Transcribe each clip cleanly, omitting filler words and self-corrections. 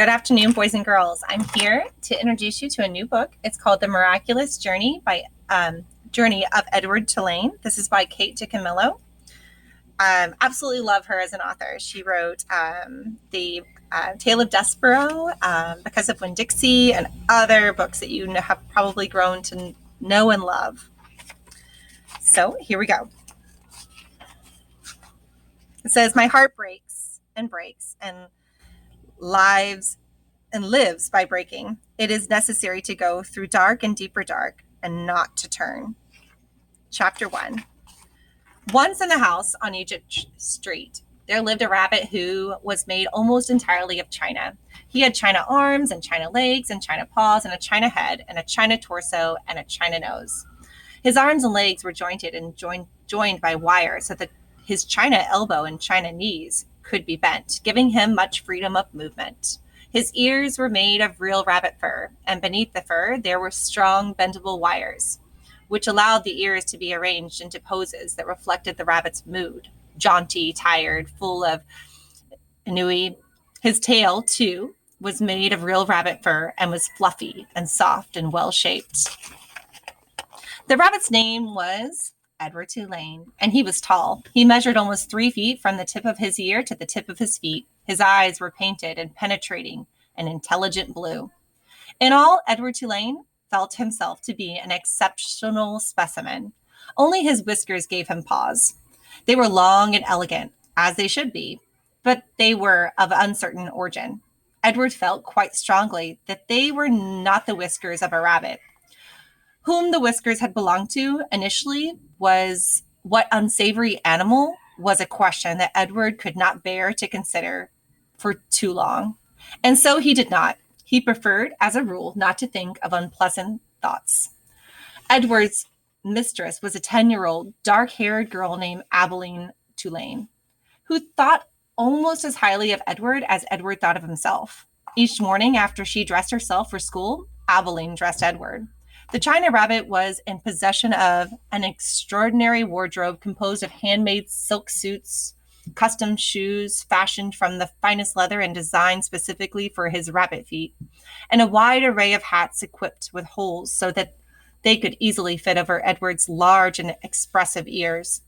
Good afternoon, boys and girls. I'm here to introduce you to a new book. It's called The Miraculous Journey of Edward Tulane. This is by Kate DiCamillo. Absolutely love her as an author. She wrote the Tale of Despero, Because of Winn-Dixie, and other books that you have probably grown to know and love. So here we go. It says, "My heart breaks and lives by breaking. It is necessary to go through dark and deeper dark and not to turn." Chapter 1. Once in the house on Egypt Street, there lived a rabbit who was made almost entirely of china. He had china arms and china legs and china paws and a china head and a china torso and a china nose. His arms and legs were jointed and joined by wire so that his china elbow and china knees could be bent, giving him much freedom of movement. His ears were made of real rabbit fur, and beneath the fur there were strong bendable wires, which allowed the ears to be arranged into poses that reflected the rabbit's mood: jaunty, tired, full of ennui. His tail, too, was made of real rabbit fur and was fluffy and soft and well-shaped. The rabbit's name was Edward Tulane, and he was tall. He measured almost 3 feet from the tip of his ear to the tip of his feet. His eyes were painted and penetrating and intelligent blue. In all, Edward Tulane felt himself to be an exceptional specimen. Only his whiskers gave him pause. They were long and elegant, as they should be, but they were of uncertain origin. Edward felt quite strongly that they were not the whiskers of a rabbit. Whom the whiskers had belonged to initially was what unsavory animal was a question that Edward could not bear to consider for too long. And so he did not. He preferred, as a rule, not to think of unpleasant thoughts. Edward's mistress was a 10-year-old, dark-haired girl named Abilene Tulane, who thought almost as highly of Edward as Edward thought of himself. Each morning after she dressed herself for school, Abilene dressed Edward. The china rabbit was in possession of an extraordinary wardrobe composed of handmade silk suits, custom shoes fashioned from the finest leather and designed specifically for his rabbit feet, and a wide array of hats equipped with holes so that they could easily fit over Edward's large and expressive ears.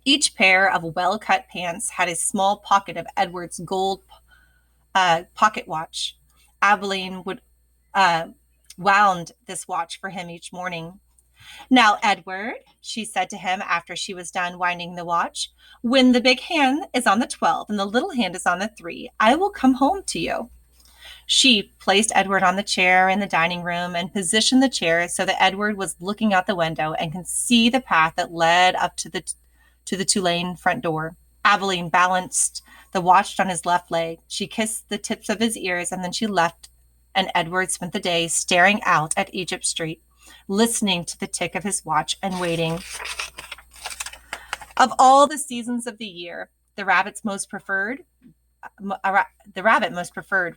Each pair of well-cut pants had a small pocket of Edward's gold pocket watch. Abilene would wound this watch for him each morning. "Now, Edward," she said to him after she was done winding the watch, "when the big hand is on the 12 and the little hand is on the 3, I will come home to you." She placed Edward on the chair in the dining room and positioned the chair so that Edward was looking out the window and could see the path that led up to the Tulane front door. Abilene balanced the watch on his left leg. She kissed the tips of his ears, and then she left, and Edward spent the day staring out at Egypt Street, listening to the tick of his watch and waiting. Of all the seasons of the year, the rabbit most preferred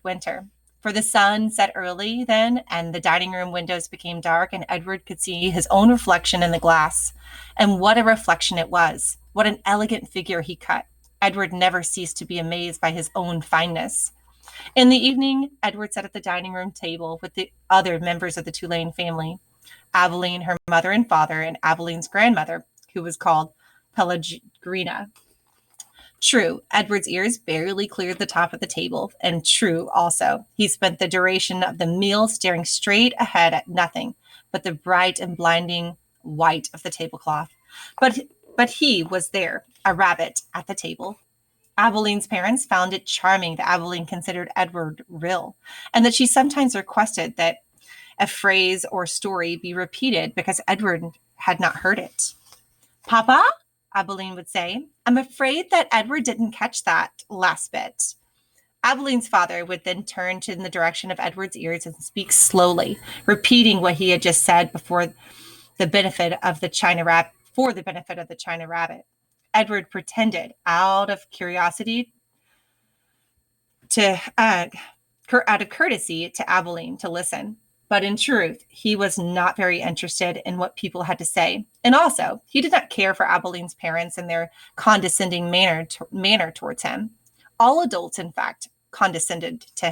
winter. For the sun set early then, and the dining room windows became dark, and Edward could see his own reflection in the glass. And what a reflection it was! What an elegant figure he cut! Edward never ceased to be amazed by his own fineness. In the evening, Edward sat at the dining room table with the other members of the Tulane family: Abilene, her mother and father, and Abilene's grandmother, who was called Pellegrina. True, Edward's ears barely cleared the top of the table, and true also, he spent the duration of the meal staring straight ahead at nothing but the bright and blinding white of the tablecloth. But he was there, a rabbit at the table. Abilene's parents found it charming that Abilene considered Edward real, and that she sometimes requested that a phrase or story be repeated because Edward had not heard it. "Papa," Abilene would say, "I'm afraid that Edward didn't catch that last bit." Abilene's father would then turn in the direction of Edward's ears and speak slowly, repeating what he had just said for the benefit of the china rabbit. Edward pretended, out of curiosity, out of courtesy to Abilene, to listen. But in truth, he was not very interested in what people had to say. And also, he did not care for Abilene's parents and their condescending manner towards him. All adults, in fact, condescended to